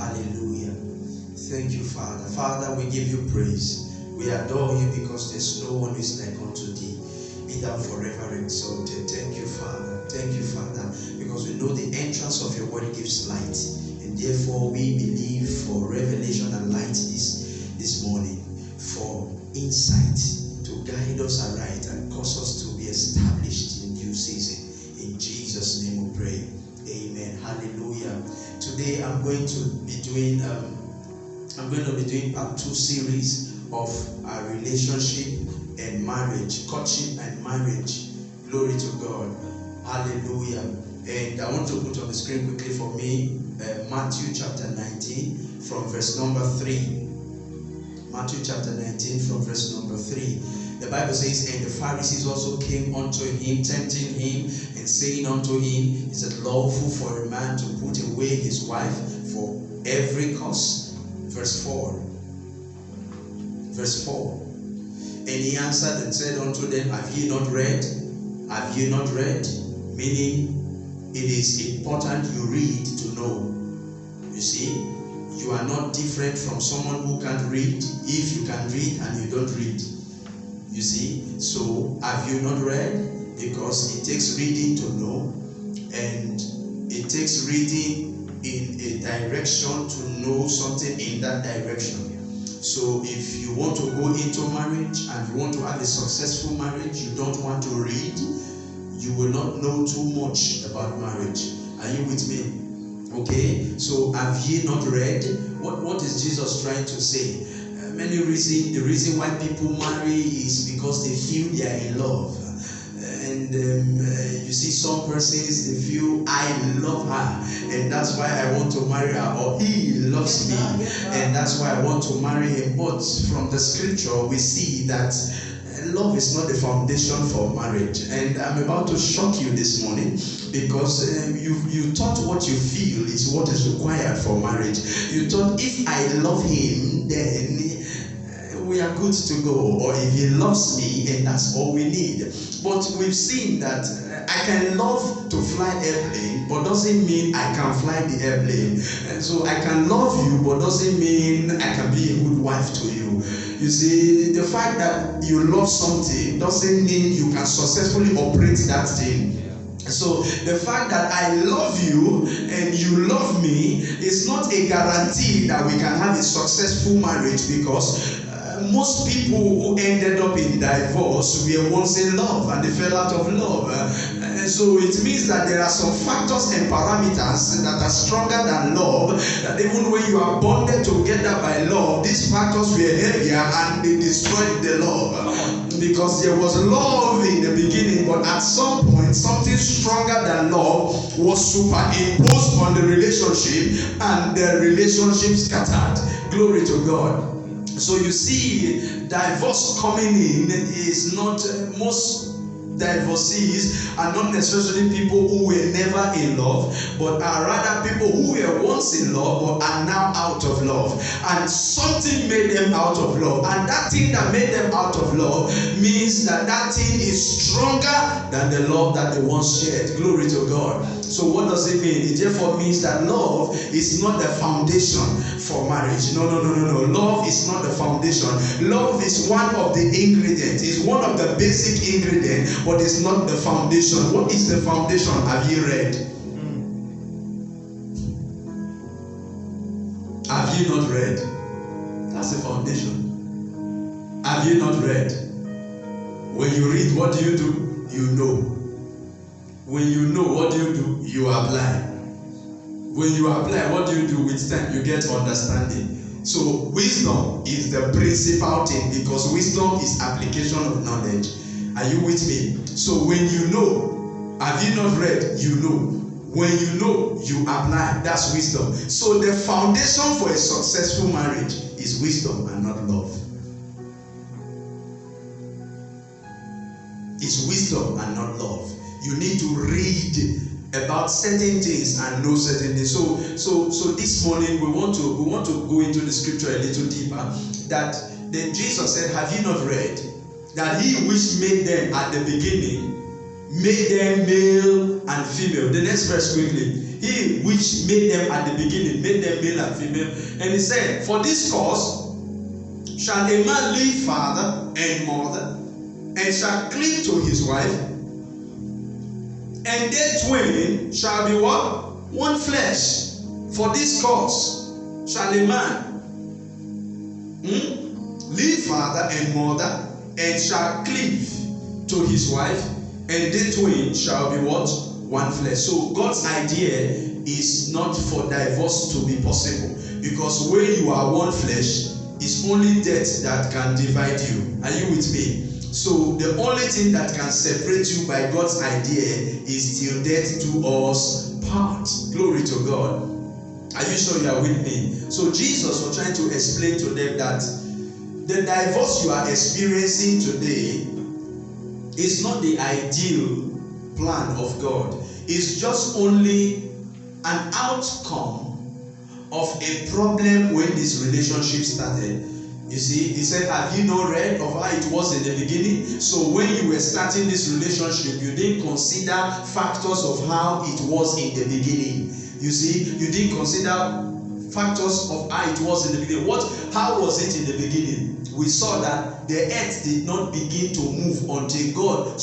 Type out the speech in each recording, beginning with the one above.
Hallelujah. Thank you, Father. Father, we give you praise. We adore you because there's no one who is like unto thee. Be thou forever exalted. Thank you, Father. Thank you, Father, because we know the entrance of your word gives light. And therefore we believe for revelation and light this morning, for insight to guide us aright and cause us to be established in due season. In Jesus' name we pray. Amen. Hallelujah. Today I'm going to be doing part 2 series of our relationship and marriage, courtship and marriage. Glory to God. Hallelujah. And I want to put on the screen quickly for me Matthew chapter 19 from verse number 3. Matthew chapter 19 from verse number 3. The Bible says, and the Pharisees also came unto him, tempting him, and saying unto him, is it lawful for a man to put away his wife for every cause? Verse 4. Verse 4. And he answered and said unto them, have ye not read? Have ye not read? Meaning, it is important you read to know. You see, you are not different from someone who can't read if you can read and you don't read. You see, so have you not read? Because it takes reading to know, and it takes reading in a direction to know something in that direction. So if you want to go into marriage and you want to have a successful marriage, you don't want to read, you will not know too much about marriage. Are you with me? Okay, so have ye not read? What is Jesus trying to say? The reason why people marry is because they feel they are in love. And you see some persons, they feel I love her and that's why I want to marry her, or he loves me and that's why I want to marry him. But from the scripture we see that love is not the foundation for marriage. And I'm about to shock you this morning because you thought what you feel is what is required for marriage. You thought if I love him, then we are good to go, or if he loves me, and that's all we need. But we've seen that I can love to fly airplane, but doesn't mean I can fly the airplane. And so I can love you, but doesn't mean I can be a good wife to you. You see, the fact that you love something doesn't mean you can successfully operate that thing. So the fact that I love you and you love me is not a guarantee that we can have a successful marriage, because most people who ended up in divorce were once in love and they fell out of love. And so it means that there are some factors and parameters that are stronger than love, that even when you are bonded together by love, these factors were heavier and they destroyed the love. Because there was love in the beginning, but at some point something stronger than love was superimposed on the relationship and the relationship scattered. Glory to God. So you see, divorce coming in is not, most divorcees are not necessarily people who were never in love, but are rather people who were once in love but are now out of love. And something made them out of love. And that thing that made them out of love means that that thing is stronger than the love that they once shared. Glory to God. So what does it mean? It therefore means that love is not the foundation for marriage. No. Love is not the foundation. Love is one of the ingredients. It's one of the basic ingredients, but it's not the foundation. What is the foundation? Have you read? Have you not read? That's the foundation. Have you not read? When you read, what do? You know. When you know, what do? You apply. When you apply, what do? With time, you get understanding. So wisdom is the principal thing, because wisdom is application of knowledge. Are you with me? So when you know, have you not read? You know. When you know, you apply. That's wisdom. So the foundation for a successful marriage is wisdom and not love. It's wisdom and not love. You need to read about certain things and know certain things. So this morning we want to go into the scripture a little deeper. That then Jesus said, have you not read that he which made them at the beginning made them male and female? The next verse quickly. He which made them at the beginning made them male and female. And he said, for this cause shall a man leave father and mother, and shall cleave to his wife, and they twain shall be what? One flesh. For this cause shall a man leave father and mother, and shall cleave to his wife, and they twain shall be what? One flesh. So God's idea is not for divorce to be possible, because when you are one flesh, it's only death that can divide you. Are you with me? So the only thing that can separate you by God's idea is till death do us part. Glory to God. Are you sure you are with me? So Jesus was trying to explain to them that the divorce you are experiencing today is not the ideal plan of God. It's just only an outcome of a problem when this relationship started. You see, he said, have you not read of how it was in the beginning? So when you were starting this relationship, you didn't consider factors of how it was in the beginning. You see, you didn't consider factors of how it was in the beginning. How was it in the beginning? We saw that the earth did not begin to move until God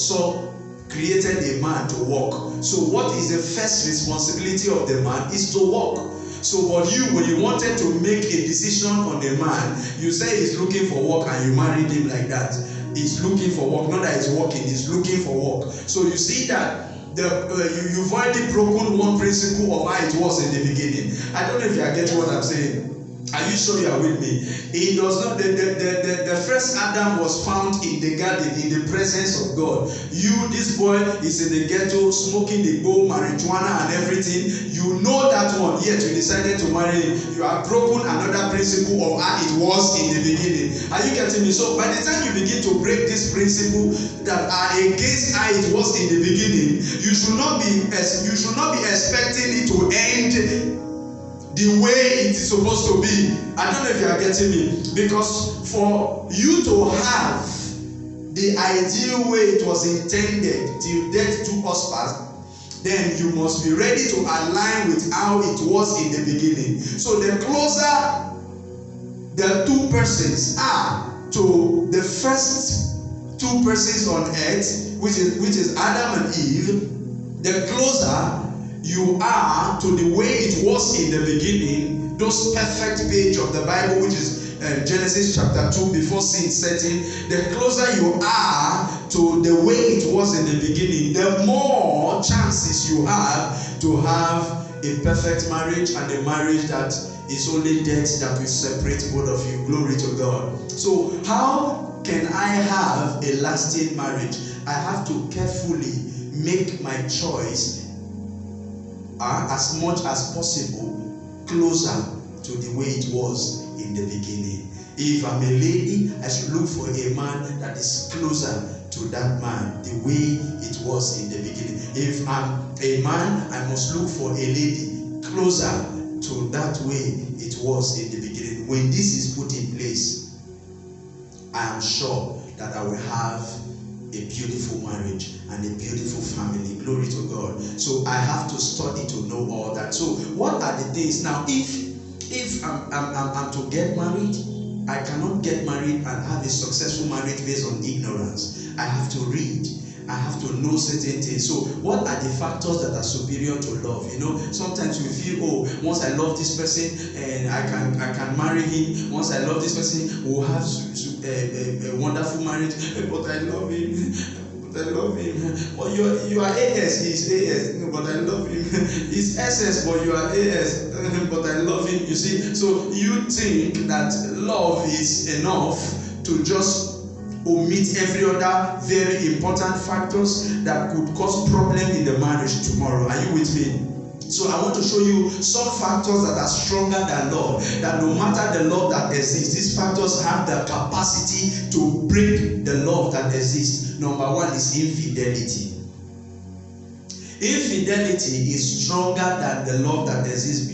created a man to walk. So what is the first responsibility of the man is to walk. So but when you wanted to make a decision on a man, you say he's looking for work and you married him like that. He's looking for work, not that he's working, he's looking for work. So you see that you've already broken one principle of how it was in the beginning. I don't know if you are getting what I'm saying. Are you sure you are with me? It does not. The first Adam was found in the garden in the presence of God. This boy is in the ghetto smoking the gold, marijuana and everything. You know that one, yet you decided to marry him. You have broken another principle of how it was in the beginning. Are you getting me? So by the time you begin to break this principle that are against how it was in the beginning, you should not be expecting it to end the way it is supposed to be. I don't know if you are getting me. Because for you to have the ideal way it was intended till death do us part, then you must be ready to align with how it was in the beginning. So the closer the two persons are to the first two persons on earth, which is Adam and Eve, the closer you are to the way it was in the beginning, those perfect page of the Bible, which is Genesis chapter 2, before sin set in, the closer you are to the way it was in the beginning, the more chances you have to have a perfect marriage, and a marriage that is only death that will separate both of you. Glory to God. So how can I have a lasting marriage? I have to carefully make my choice as much as possible closer to the way it was in the beginning. If I'm a lady, I should look for a man that is closer to that man, the way it was in the beginning. If I'm a man, I must look for a lady closer to that way it was in the beginning. When this is put in place, I am sure that I will have a beautiful marriage and a beautiful family. Glory to God. So I have to study to know all that. So what are the things now? If I'm to get married, I cannot get married and have a successful marriage based on ignorance. I have to read. I have to know certain things. So what are the factors that are superior to love? You know, sometimes we feel, once I love this person and I can marry him. Once I love this person, we'll have a wonderful marriage. But I love him. But I love him. But you are AS, he's AS. No, but I love him. He's SS, but you are AS. But I love him. You see, so you think that love is enough to just omit every other very important factors that could cause problem in the marriage tomorrow. Are you with me? So I want to show you some factors that are stronger than love, that no matter the love that exists, these factors have the capacity to break the love that exists. Number one is infidelity. Infidelity is stronger than the love that exists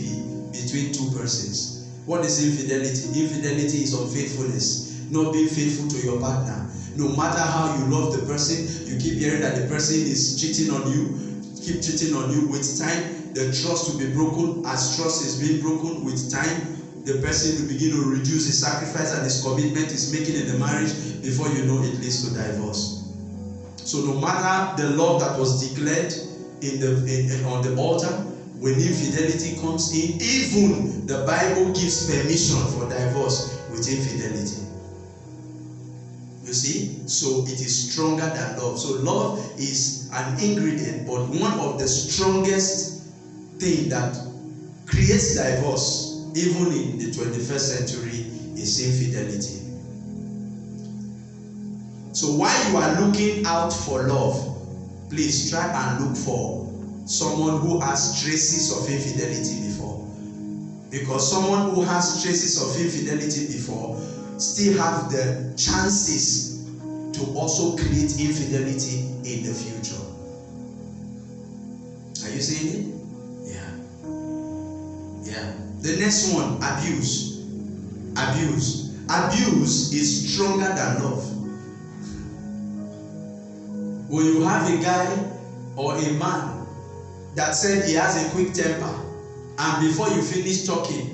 between two persons. What is infidelity? Infidelity is unfaithfulness. Not being faithful to your partner. No matter how you love the person, you keep hearing that the person is cheating on you, keep cheating on you. With time, the trust will be broken. As trust is being broken with time, the person will begin to reduce his sacrifice and his commitment he's making in the marriage. Before you know, it leads to divorce. So no matter the love that was declared on the altar, when infidelity comes in, even the Bible gives permission for divorce with infidelity. You see? So it is stronger than love. So love is an ingredient, but one of the strongest thing that creates divorce, even in the 21st century, is infidelity. So while you are looking out for love, please try and look for someone who has traces of infidelity before. Because someone who has traces of infidelity before still have the chances to also create infidelity in the future. Are you seeing it? Yeah. The next one, abuse. Abuse is stronger than love. When you have a guy or a man that said he has a quick temper, and before you finish talking,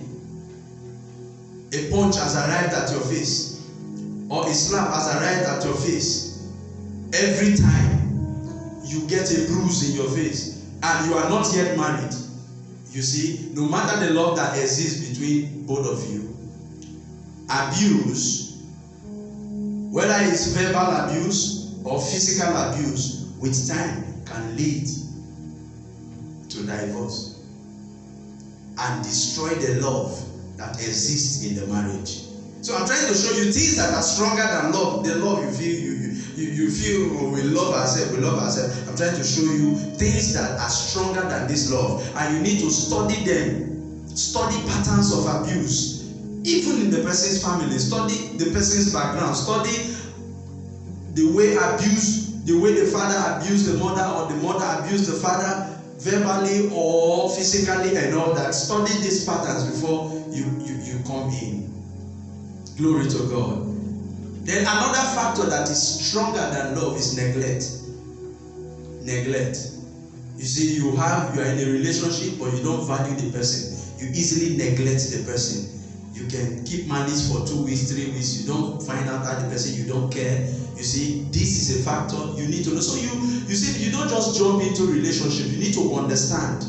a punch has arrived at your face, or a slap has arrived at your face, every time you get a bruise in your face, and you are not yet married, you see, no matter the love that exists between both of you, abuse, whether it's verbal abuse or physical abuse, with time can lead to divorce and destroy the love that exists in the marriage. So I'm trying to show you things that are stronger than love. The love you feel we love ourselves. I'm trying to show you things that are stronger than this love, and you need to study them. Study patterns of abuse, even in the person's family. Study the person's background. Study the way the father abused the mother, or the mother abused the father, verbally or physically, and all that. Study these patterns before you come in. Glory to God. Then another factor that is stronger than love is neglect. You see, you are in a relationship, but you don't value the person. You easily neglect the person. You can keep malice for 2 weeks, 3 weeks. You don't find out that the person, you don't care. You see, this is a factor you need to know. So you see, you don't just jump into relationship. You need to understand.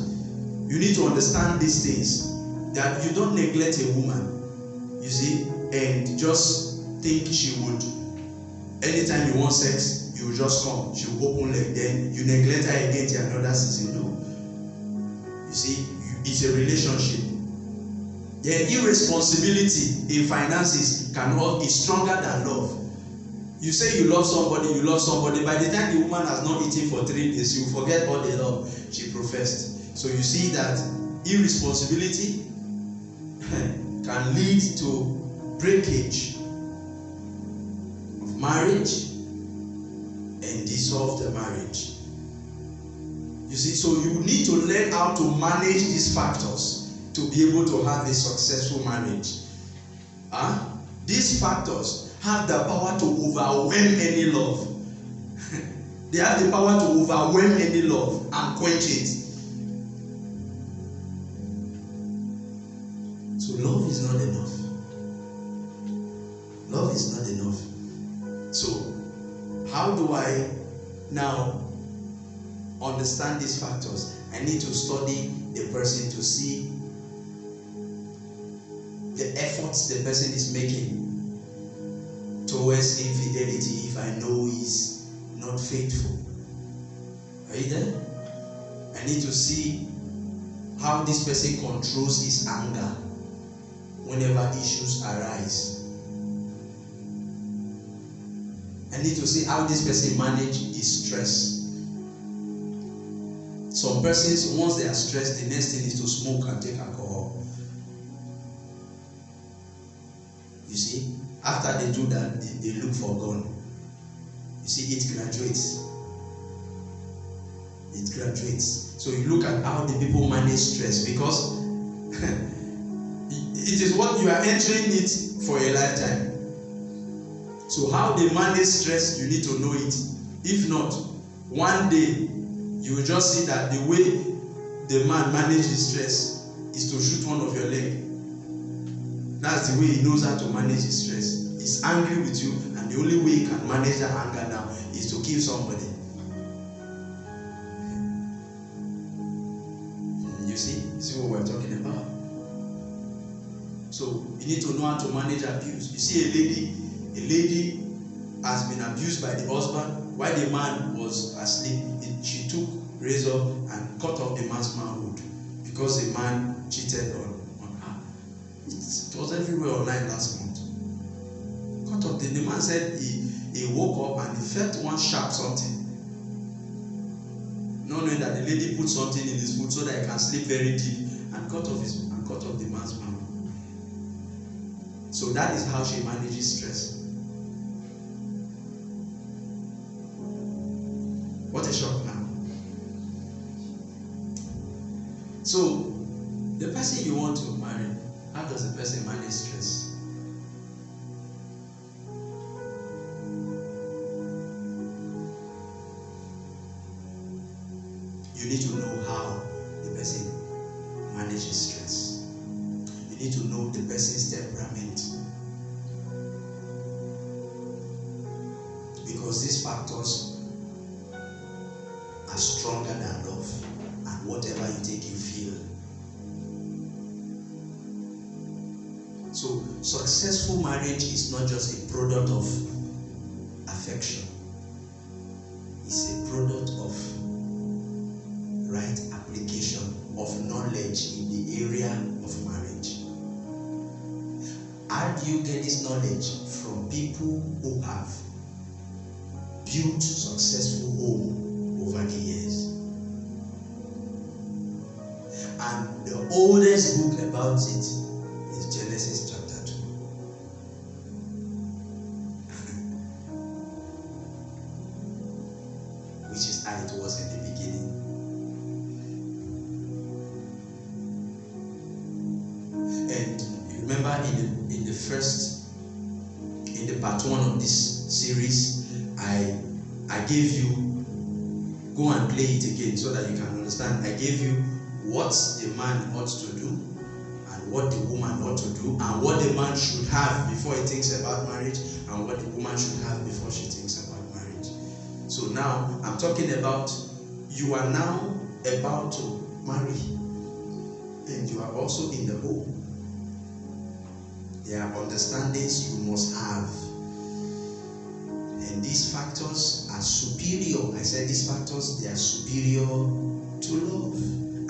You need to understand these things. That you don't neglect a woman, you see, and just think she would. Anytime you want sex, you will just come. She will open leg. Then you neglect her again till another season. No. You see, it's a relationship. Then irresponsibility in finances is stronger than love. You say you love somebody. By the time the woman has not eaten for 3 days, you forget all the love she professed. So you see that irresponsibility can lead to breakage of marriage and dissolve the marriage. You see, so you need to learn how to manage these factors to be able to have a successful marriage. These factors have the power to overwhelm any love. They have the power to overwhelm any love and quench it. So love is not enough. Love is not enough. So how do I now understand these factors? I need to study the person to see the efforts the person is making towards infidelity if I know he's not faithful. Are you there? I need to see how this person controls his anger whenever issues arise. I need to see how this person manages his stress. Some persons, once they are stressed, the next thing is to smoke and take alcohol. You see, after they do that, they look for gun. You see, it graduates. It graduates. So you look at how the people manage stress, because it is what you are entering it for a lifetime. So how they manage stress, you need to know it. If not, one day you will just see that the way the man manage his stress is to shoot one of your leg. That's the way he knows how to manage his stress. He's angry with you, and the only way he can manage that anger now is to kill somebody. You see what we're talking about? So you need to know how to manage abuse. You see a lady has been abused by the husband while the man was asleep. She took razor and cut off the man's manhood because the man cheated on her. It was everywhere online last month. Cut off. The man said he woke up and he felt one sharp something. Not knowing that the lady put something in his food so that he can sleep very deep, and cut off the man's manhood. So that is how she manages stress. What a shock now. So, the person you want to marry, how does the person manage stress? You need to know how the person manages stress. You need to know the person's temperament. Because these factors are stronger than love, and whatever you take, you feel. So, successful marriage is not just a product of affection. It's a product of right application of knowledge in the area of marriage. How do you get this knowledge? From people who have built successful home over the years. And the oldest book about it is Genesis chapter 2. Which is how it was in the beginning. And you remember in the part 1 of this series, I gave you, go and play it again so that you can understand. I gave you what the man ought to do, and what the woman ought to do, and what the man should have before he thinks about marriage, and what the woman should have before she thinks about marriage. So now I'm talking about, you are now about to marry, and you are also in the home. There are understandings you must have. And these factors are superior. I said these factors, they are superior to love.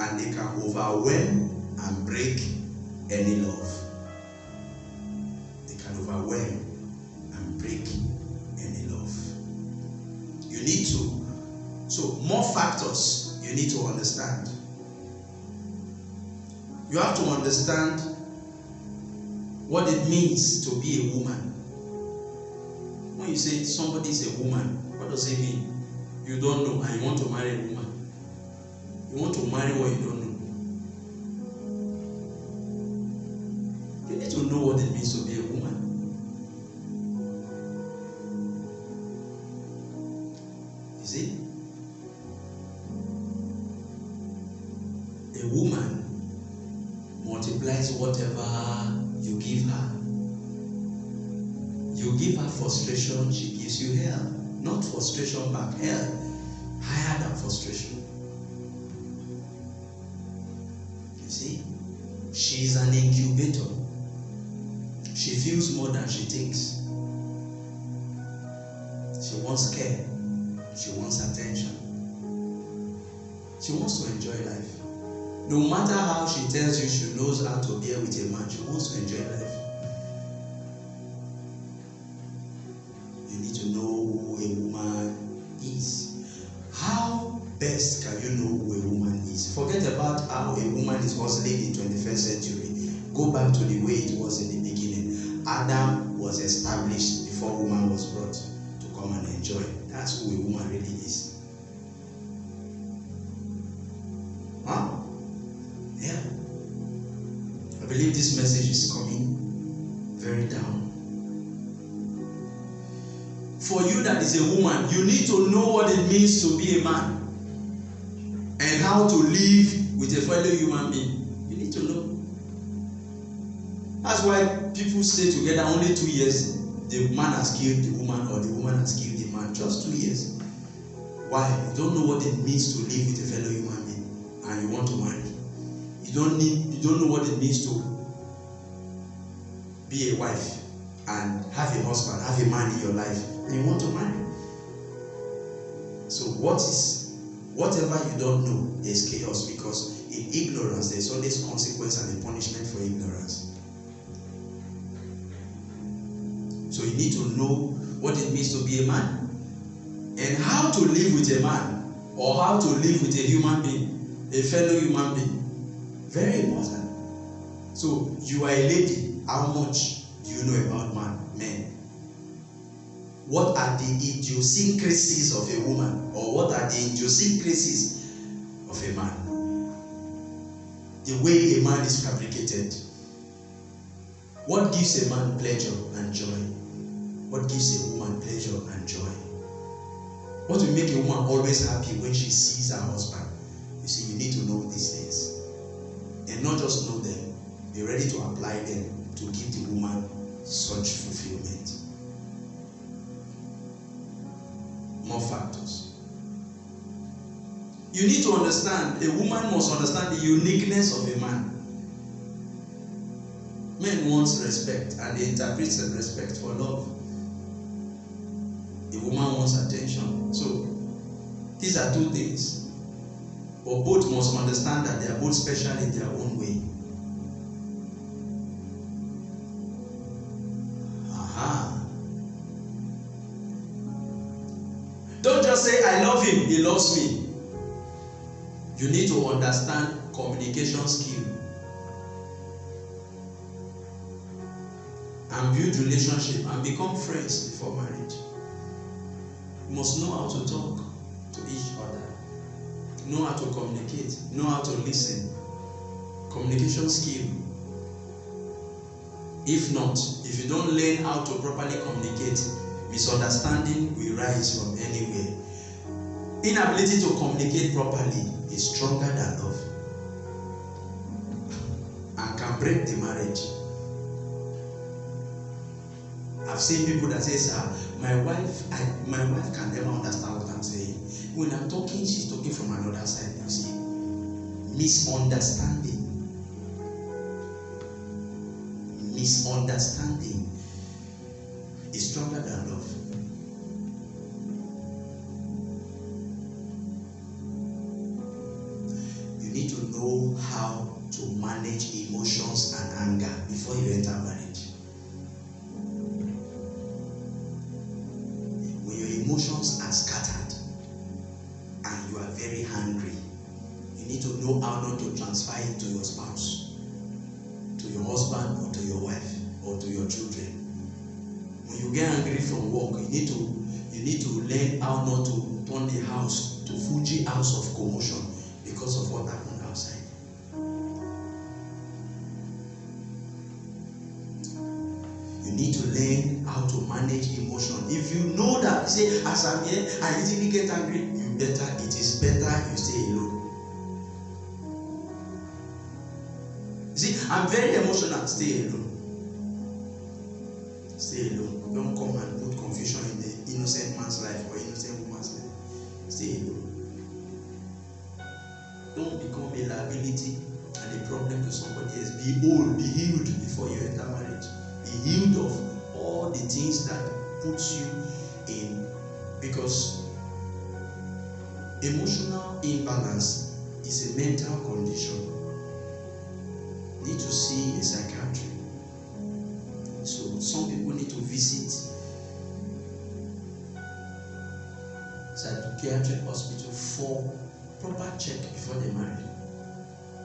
And they can overwhelm and break any love. They can overwhelm and break any love. You need to, so more factors you need to understand. You have to understand what it means to be a woman. When you say somebody is a woman, what does it mean? You don't know and you want to marry a woman. You want to marry what you don't know. You need to know what it means to be a woman. You see? A woman multiplies whatever you give her. You give her frustration, she gives you hell. Not frustration back, hell. Higher than frustration. You see? She is an incubator. She feels more than she thinks. She wants care. She wants attention. She wants to enjoy life. No matter how she tells you she knows how to bear with a man, she wants to enjoy life. You need to know who a woman is. How best can you know who a woman is? Forget about how a woman is hustling in 21st century. Go back to the way it was in the beginning. Adam was established before woman was brought to come and enjoy. That's who a woman really is. Huh? Yeah. I believe this message is coming very down. For you that is a woman, you need to know what it means to be a man and how to live with a fellow human being, you need to know. That's why people stay together only 2 years. The man has killed the woman or the woman has killed the man. Just 2 years. Why? You don't know what it means to live with a fellow human being and you want to marry. You don't know what it means to be a wife and have a husband, have a man in your life, and you want to marry. So whatever you don't know is chaos, because in ignorance there's always consequence and a punishment for ignorance. So you need to know what it means to be a man and how to live with a man or how to live with a human being, a fellow human being. Very important. So you are a lady. How much do you know about men? What are the idiosyncrasies of a woman, or what are the idiosyncrasies of a man? The way a man is fabricated. What gives a man pleasure and joy? What gives a woman pleasure and joy? What will make a woman always happy when she sees her husband? You see, you need to know these things. And not just know them, be ready to apply them to give the woman such fulfillment. More factors. You need to understand, a woman must understand the uniqueness of a man. Men want respect and they interpret respect for love. A woman wants attention. So, these are two things. But both must understand that they are both special in their own way. Don't just say, I love him, he loves me. You need to understand communication skill. And build relationship and become friends before marriage. You must know how to talk to each other. Know how to communicate. Know how to listen. Communication skill. If not, if you don't learn how to properly communicate, misunderstanding will rise from anywhere. Inability to communicate properly is stronger than love and can break the marriage. I've seen people that say, sir, my wife can never understand what I'm saying. When I'm talking, she's talking from another side. You see, misunderstanding. Misunderstanding is stronger than love. You need to know how to manage emotions and anger before you enter marriage. When your emotions are scattered and you are very angry, you need to know how not to transfer it to your spouse, to your husband, or to your wife, or to your children. When you get angry from work, you need to learn how not to turn the house to Fuji house of commotion because of what happened outside. You need to learn how to manage emotion. If you know that, say, as I'm here, I easily get angry, it is better you stay alone. See, I'm very emotional. Stay alone. Stay alone. Don't come and put confusion in the innocent man's life or innocent woman's life. Stay alone. Don't become a liability and a problem to somebody else. Be whole, be healed before you enter marriage. Be healed of all the things that puts you in, because emotional imbalance is a mental condition. You need to see a psychiatrist. So some people need to visit psychiatric hospital for proper check before they marry.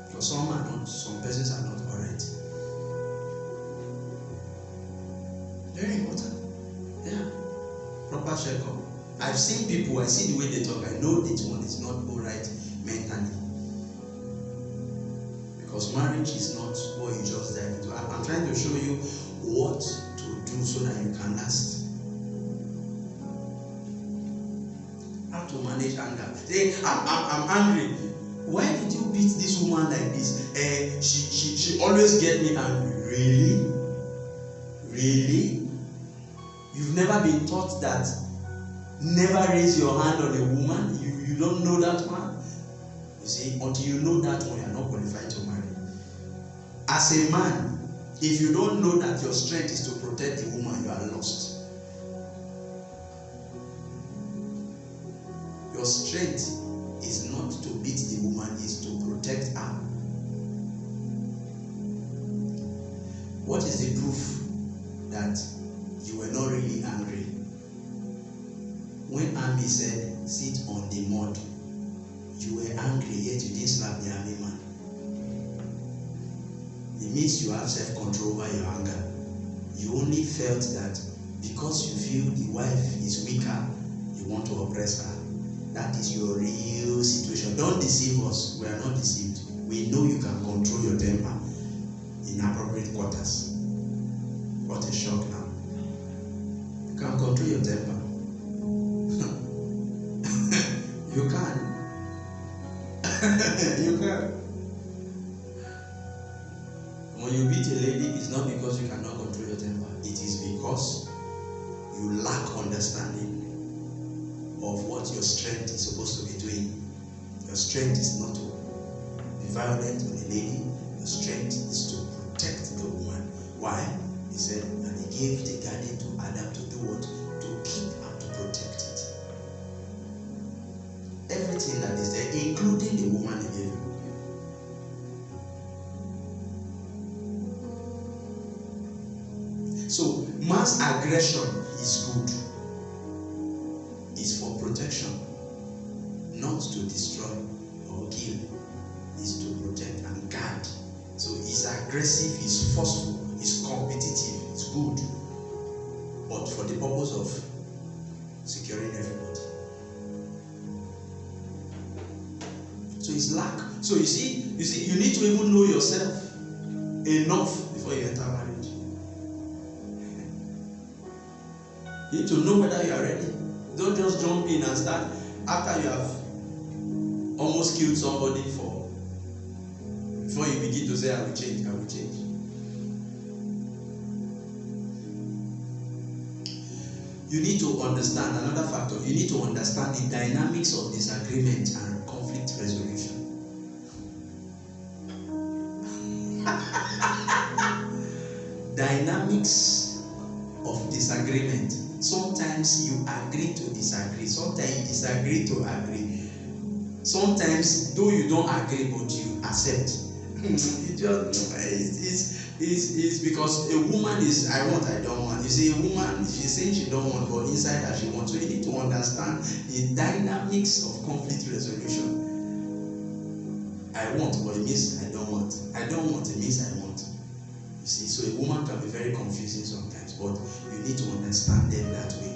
Because some persons are not alright. Very important. Yeah. Proper checkup. I've seen people, I see the way they talk, I know this one is not alright mentally. Because marriage is not what you just dive into. I'm trying to show you what to do so that you can last. How to manage anger. Say, I'm angry. Why did you beat this woman like this. She always get me angry. Really? Really? You've never been taught that never raise your hand on a woman? You don't know that one? You see, until you know that one, you're not qualified to marry. As a man, if you don't know that your strength is to protect the woman, you are lost. Your strength is not to beat the woman, is to protect her. What is the proof that you were not really angry? When Ami said, sit on the mud, you were angry, yet you didn't slap the army man. It means you have self-control over your anger. You only felt that because you feel the wife is weaker, you want to oppress her. That is your real situation. Don't deceive us. We are not deceived. We know you can control your temper in appropriate quarters. What a shock now. You can control your temper. You can. You can. When you beat a lady, it's not because you cannot control your temper. It is because you lack understanding of what your strength is supposed to be doing. Your strength is not to be violent on a lady. Your strength is to protect the woman. Why? He said, and he gave the garden to Adam to do what? To keep and to protect it. Everything that is there, including the woman he gave him. So, mass aggression is good. Is for protection, not to destroy or kill. Is to protect and guard. So it's aggressive, it's forceful, it's competitive, it's good, but for the purpose of securing everybody. So it's lack. So you see, you need to even know yourself enough before you enter marriage. You need to know whether you are ready. Don't just jump in and start after you have almost killed somebody before you begin to say, I will change, I will change. You need to understand another factor. You need to understand the dynamics of disagreement and conflict resolution. Dynamics of disagreement. Sometimes you agree to disagree. Sometimes you disagree to agree. Sometimes, though you don't agree, but you accept. It's because a woman is I want, I don't want. You see, a woman, she's saying she don't want, but inside her she wants. So you need to understand the dynamics of conflict resolution. I want, but it means I don't want. I don't want, it means I want. You see, so a woman can be very confusing sometimes, but you need to understand them that way.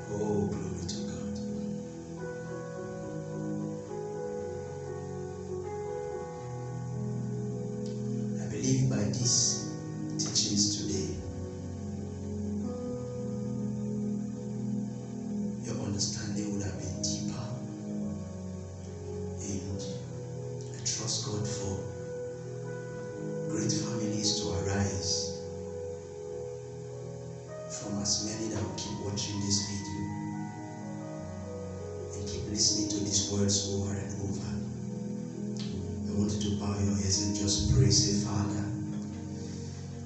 Oh, glory to God. I believe by these teachings today, your understanding would have been deeper. And I trust God for great families to arise from as many that will keep watching this video and keep listening to these words over and over. I want you to bow your heads and just pray. Say, Father,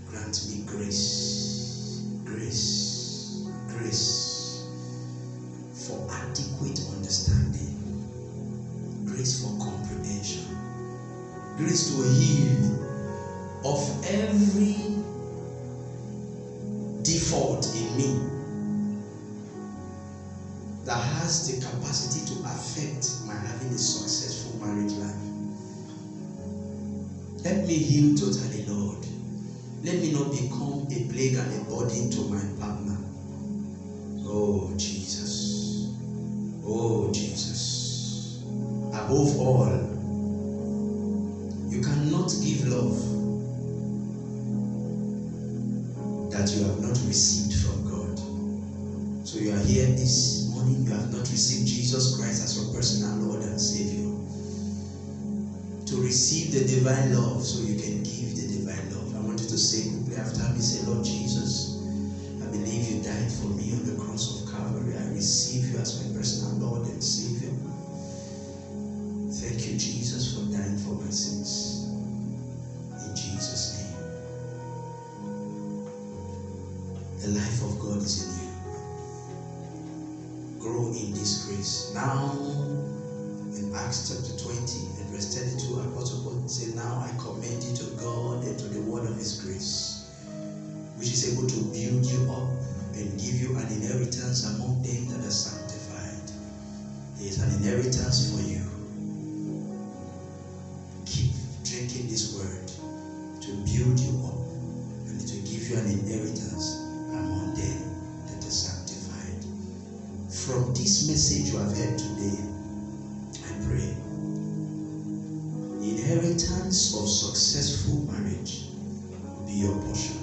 grant me grace, grace, grace for adequate understanding, grace for comprehension, grace to heal of every default in me that has the capacity to affect my having a successful marriage life. Let me heal totally, Lord. Let me not become a plague and a burden to my partner. Oh, Jesus. Oh, Jesus. Above all, you cannot give love that you morning you have not received Jesus Christ as your personal Lord and Savior, to receive the divine love so you can give the divine love, I want you to say quickly after me, say, Lord Jesus, I believe you died for me on the cross of Calvary. I receive you as my personal Lord and Savior. Thank you, Jesus, for dying for my sins. In Jesus' name. The life of God is in you. Grow in this grace. Now, in Acts chapter 20 and verse 32, Apostle Paul said, now I commend you to God and to the word of his grace, which is able to build you up and give you an inheritance among them that are sanctified. There is an inheritance for you. Keep drinking this word to build you up and to give you an inheritance among them that are sanctified. From this message you have heard today, I pray the inheritance of successful marriage will be your portion.